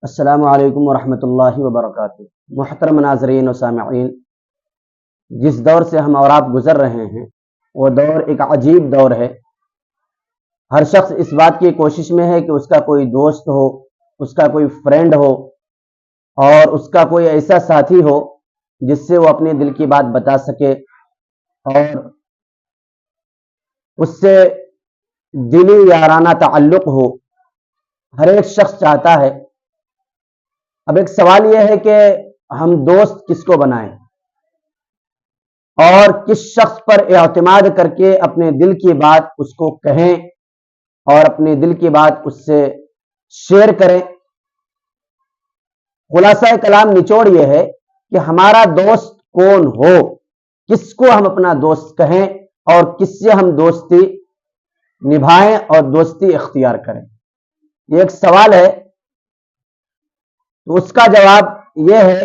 السلام علیکم ورحمۃ اللہ وبرکاتہ۔ محترم ناظرین و سامعین، جس دور سے ہم اور آپ گزر رہے ہیں وہ دور ایک عجیب دور ہے۔ ہر شخص اس بات کی کوشش میں ہے کہ اس کا کوئی دوست ہو، اس کا کوئی فرینڈ ہو اور اس کا کوئی ایسا ساتھی ہو جس سے وہ اپنے دل کی بات بتا سکے اور اس سے دلی یارانہ تعلق ہو۔ ہر ایک شخص چاہتا ہے۔ اب ایک سوال یہ ہے کہ ہم دوست کس کو بنائیں اور کس شخص پر اعتماد کر کے اپنے دل کی بات اس کو کہیں اور اپنے دل کی بات اس سے شیئر کریں۔ خلاصہ کلام نچوڑ یہ ہے کہ ہمارا دوست کون ہو، کس کو ہم اپنا دوست کہیں اور کس سے ہم دوستی نبھائیں اور دوستی اختیار کریں۔ یہ ایک سوال ہے، تو اس کا جواب یہ ہے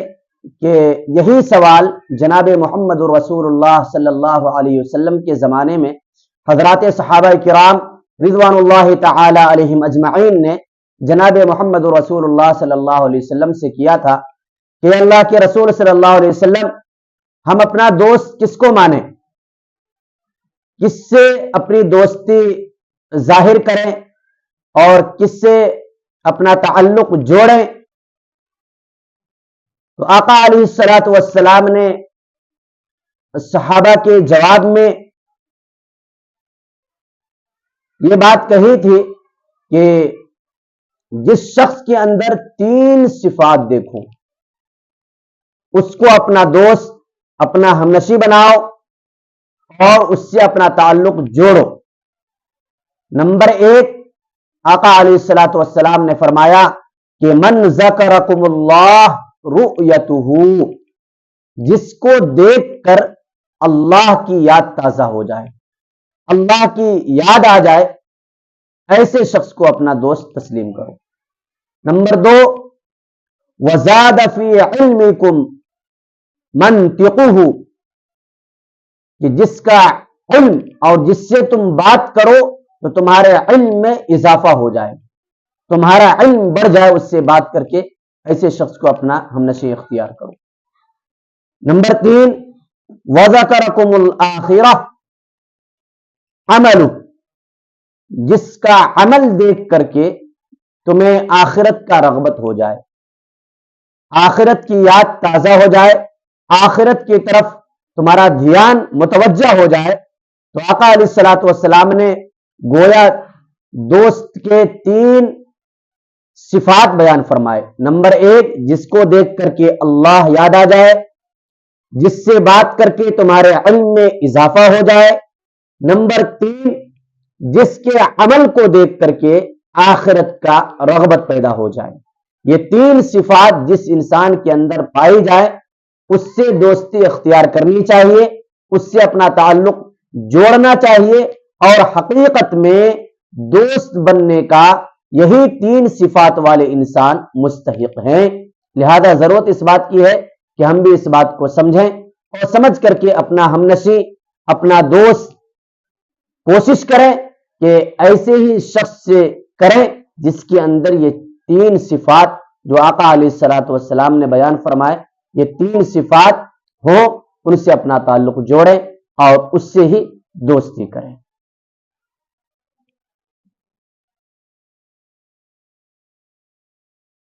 کہ یہی سوال جناب محمد رسول اللہ صلی اللہ علیہ وسلم کے زمانے میں حضرات صحابہ کرام رضوان اللہ تعالی علیہم اجمعین نے جناب محمد رسول اللہ صلی اللہ علیہ وسلم سے کیا تھا کہ اللہ کے رسول صلی اللہ علیہ وسلم، ہم اپنا دوست کس کو مانیں، کس سے اپنی دوستی ظاہر کریں اور کس سے اپنا تعلق جوڑیں۔ تو آقا علیہ الصلوۃ والسلام نے صحابہ کے جواب میں یہ بات کہی تھی کہ جس شخص کے اندر 3 صفات دیکھو اس کو اپنا دوست، اپنا ہمنشی بناؤ اور اس سے اپنا تعلق جوڑو۔ نمبر 1، آقا علیہ الصلوۃ والسلام نے فرمایا کہ من ذکرکم اللہ رؤیتہ، جس کو دیکھ کر اللہ کی یاد تازہ ہو جائے، اللہ کی یاد آ جائے، ایسے شخص کو اپنا دوست تسلیم کرو۔ نمبر 2، وزاد فی علمکم منطقہ، کہ جس کا علم اور جس سے تم بات کرو تو تمہارے علم میں اضافہ ہو جائے، تمہارا علم بڑھ جائے اس سے بات کر کے، ایسے شخص کو اپنا ہمنشی اختیار کرو۔ نمبر 3، وذکرکم الآخرہ عمل، جس کا عمل دیکھ کر کے تمہیں آخرت کا رغبت ہو جائے، آخرت کی یاد تازہ ہو جائے، آخرت کی طرف تمہارا دھیان متوجہ ہو جائے۔ تو آقا علیہ الصلوۃ والسلام نے گویا دوست کے 3 صفات بیان فرمائے۔ نمبر 1، جس کو دیکھ کر کے اللہ یاد آ جائے، جس سے بات کر کے تمہارے علم میں اضافہ ہو جائے۔ نمبر 3، جس کے عمل کو دیکھ کر کے آخرت کا رغبت پیدا ہو جائے۔ یہ 3 صفات جس انسان کے اندر پائی جائے اس سے دوستی اختیار کرنی چاہیے، اس سے اپنا تعلق جوڑنا چاہیے، اور حقیقت میں دوست بننے کا یہی 3 صفات والے انسان مستحق ہیں۔ لہذا ضرورت اس بات کی ہے کہ ہم بھی اس بات کو سمجھیں اور سمجھ کر کے اپنا ہمنشی، اپنا دوست کوشش کریں کہ ایسے ہی شخص سے کریں جس کے اندر یہ 3 صفات جو آقا علیہ الصلوۃ والسلام نے بیان فرمائے، یہ 3 صفات ہوں، ان سے اپنا تعلق جوڑیں اور اس سے ہی دوستی کریں۔